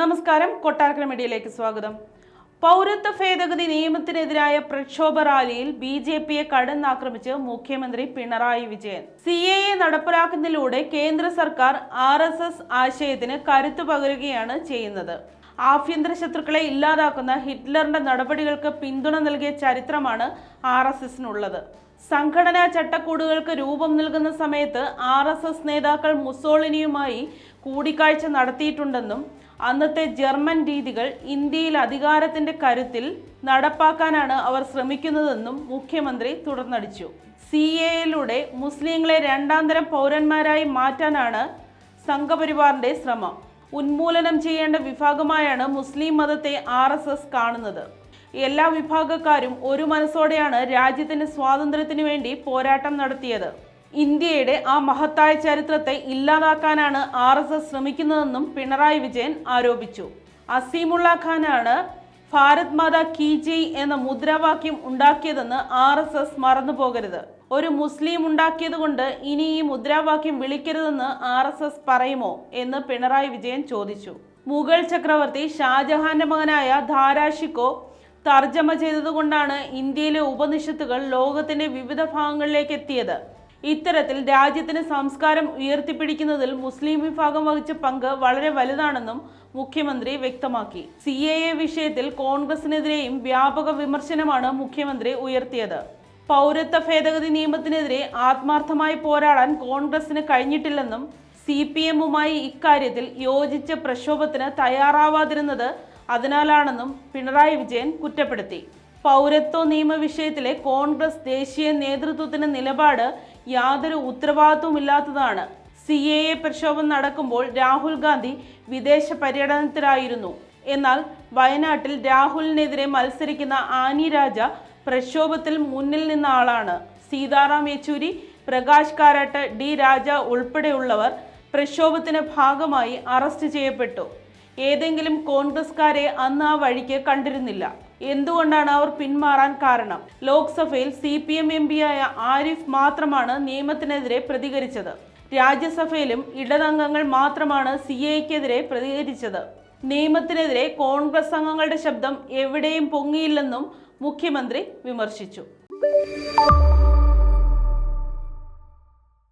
നമസ്കാരം, കൊട്ടാരക്കര മീഡിയയിലേക്ക് സ്വാഗതം. പൗരത്വ ഭേദഗതി നിയമത്തിനെതിരായ പ്രക്ഷോഭ റാലിയിൽ ബിജെപിയെ കടന്നാക്രമിച്ച് മുഖ്യമന്ത്രി പിണറായി വിജയൻ. CAA നടപ്പിലാക്കുന്നതിലൂടെ കേന്ദ്ര സർക്കാർ RSS ആശയത്തിന് കരുത്തു പകരുകയാണ് ചെയ്യുന്നത്. ആഭ്യന്തര ശത്രുക്കളെ ഇല്ലാതാക്കുന്ന ഹിറ്റ്ലറിന്റെ നടപടികൾക്ക് പിന്തുണ നൽകിയ ചരിത്രമാണ് RSSനുള്ളത്. സംഘടനാ ചട്ടക്കൂടുകൾക്ക് രൂപം നൽകുന്ന സമയത്ത് RSS നേതാക്കൾ മുസോളിനിയുമായി കൂടിക്കാഴ്ച നടത്തിയിട്ടുണ്ടെന്നും അന്നത്തെ ജർമ്മൻ രീതികൾ ഇന്ത്യയിൽ അധികാരത്തിന്റെ കരുത്തിൽ നടപ്പാക്കാനാണ് അവർ ശ്രമിക്കുന്നതെന്നും മുഖ്യമന്ത്രി തുടർന്നടിച്ചു. CAA മുസ്ലിങ്ങളെ രണ്ടാംതരം പൗരന്മാരായി മാറ്റാനാണ് സംഘപരിവാറിന്റെ ശ്രമം. ഉന്മൂലനം ചെയ്യേണ്ട വിഭാഗമായാണ് മുസ്ലിം മതത്തെ RSS കാണുന്നത്. എല്ലാ വിഭാഗക്കാരും ഒരു മനസ്സോടെയാണ് രാജ്യത്തിന്റെ സ്വാതന്ത്ര്യത്തിനു വേണ്ടി പോരാട്ടം നടത്തിയത്. ഇന്ത്യയുടെ ആ മഹത്തായ ചരിത്രത്തെ ഇല്ലാതാക്കാനാണ് RSS ശ്രമിക്കുന്നതെന്നും പിണറായി വിജയൻ ആരോപിച്ചു. അസീമുള്ള ഖാനാണ് ഭാരത് മാതാ കീ ജയ് എന്ന മുദ്രാവാക്യം ഉണ്ടാക്കിയതെന്ന് RSS മറന്നുപോകരുത്. ഒരു മുസ്ലിം ഉണ്ടാക്കിയത് കൊണ്ട് ഇനി ഈ മുദ്രാവാക്യം വിളിക്കരുതെന്ന് RSS പറയുമോ എന്ന് പിണറായി വിജയൻ ചോദിച്ചു. മുഗൾ ചക്രവർത്തി ഷാജഹാന്റെ മകനായ ധാരാഷിക്കോ തർജ്ജമ ചെയ്തതുകൊണ്ടാണ് ഇന്ത്യയിലെ ഉപനിഷത്തുകൾ ലോകത്തിന്റെ വിവിധ ഭാഗങ്ങളിലേക്ക് എത്തിയത്. ഇത്തരത്തിൽ രാജ്യത്തിന് സംസ്കാരം ഉയർത്തിപ്പിടിക്കുന്നതിൽ മുസ്ലിം വിഭാഗം വഹിച്ച പങ്ക് വളരെ വലുതാണെന്നും മുഖ്യമന്ത്രി വ്യക്തമാക്കി. CAA വിഷയത്തിൽ കോൺഗ്രസിനെതിരെയും വ്യാപക വിമർശനമാണ് മുഖ്യമന്ത്രി ഉയർത്തിയത്. പൗരത്വ ഭേദഗതി നിയമത്തിനെതിരെ ആത്മാർത്ഥമായി പോരാടാൻ കോൺഗ്രസിന് കഴിഞ്ഞിട്ടില്ലെന്നും CPMുമായി ഇക്കാര്യത്തിൽ യോജിച്ച പ്രക്ഷോഭത്തിന് തയ്യാറാവാതിരുന്നത് അതിനാലാണെന്നും പിണറായി വിജയൻ കുറ്റപ്പെടുത്തി. പൗരത്വ നിയമ വിഷയത്തിലെ കോൺഗ്രസ് ദേശീയ നേതൃത്വത്തിന്റെ നിലപാട് യാതൊരു ഉത്തരവാദിത്വമില്ലാത്തതാണ്. CAA പ്രക്ഷോഭം നടക്കുമ്പോൾ രാഹുൽ ഗാന്ധി വിദേശ പര്യടനത്തിലായിരുന്നു. എന്നാൽ വയനാട്ടിൽ രാഹുലിനെതിരെ മത്സരിക്കുന്ന ആനി രാജ പ്രക്ഷോഭത്തിൽ മുന്നിൽ നിന്ന ആളാണ്. സീതാറാം യെച്ചൂരി, പ്രകാശ് കാരാട്ട്, D രാജ ഉൾപ്പെടെയുള്ളവർ പ്രക്ഷോഭത്തിന്റെ ഭാഗമായി അറസ്റ്റ് ചെയ്യപ്പെട്ടു. ഏതെങ്കിലും കോൺഗ്രസ്കാരെ അന്ന് ആ വഴിക്ക് കണ്ടിരുന്നില്ല. എന്തുകൊണ്ടാണ് അവർ പിന്മാറാൻ കാരണം? ലോക്സഭയിൽ CPM MPയായ ആരിഫ് മാത്രമാണ് നിയമത്തിനെതിരെ പ്രതികരിച്ചത്. രാജ്യസഭയിലും ഇടതംഗങ്ങൾ മാത്രമാണ് CAAക്കെതിരെ പ്രതികരിച്ചത്. നിയമത്തിനെതിരെ കോൺഗ്രസ് അംഗങ്ങളുടെ ശബ്ദം എവിടെയും പൊങ്ങിയില്ലെന്നും മുഖ്യമന്ത്രി വിമർശിച്ചു.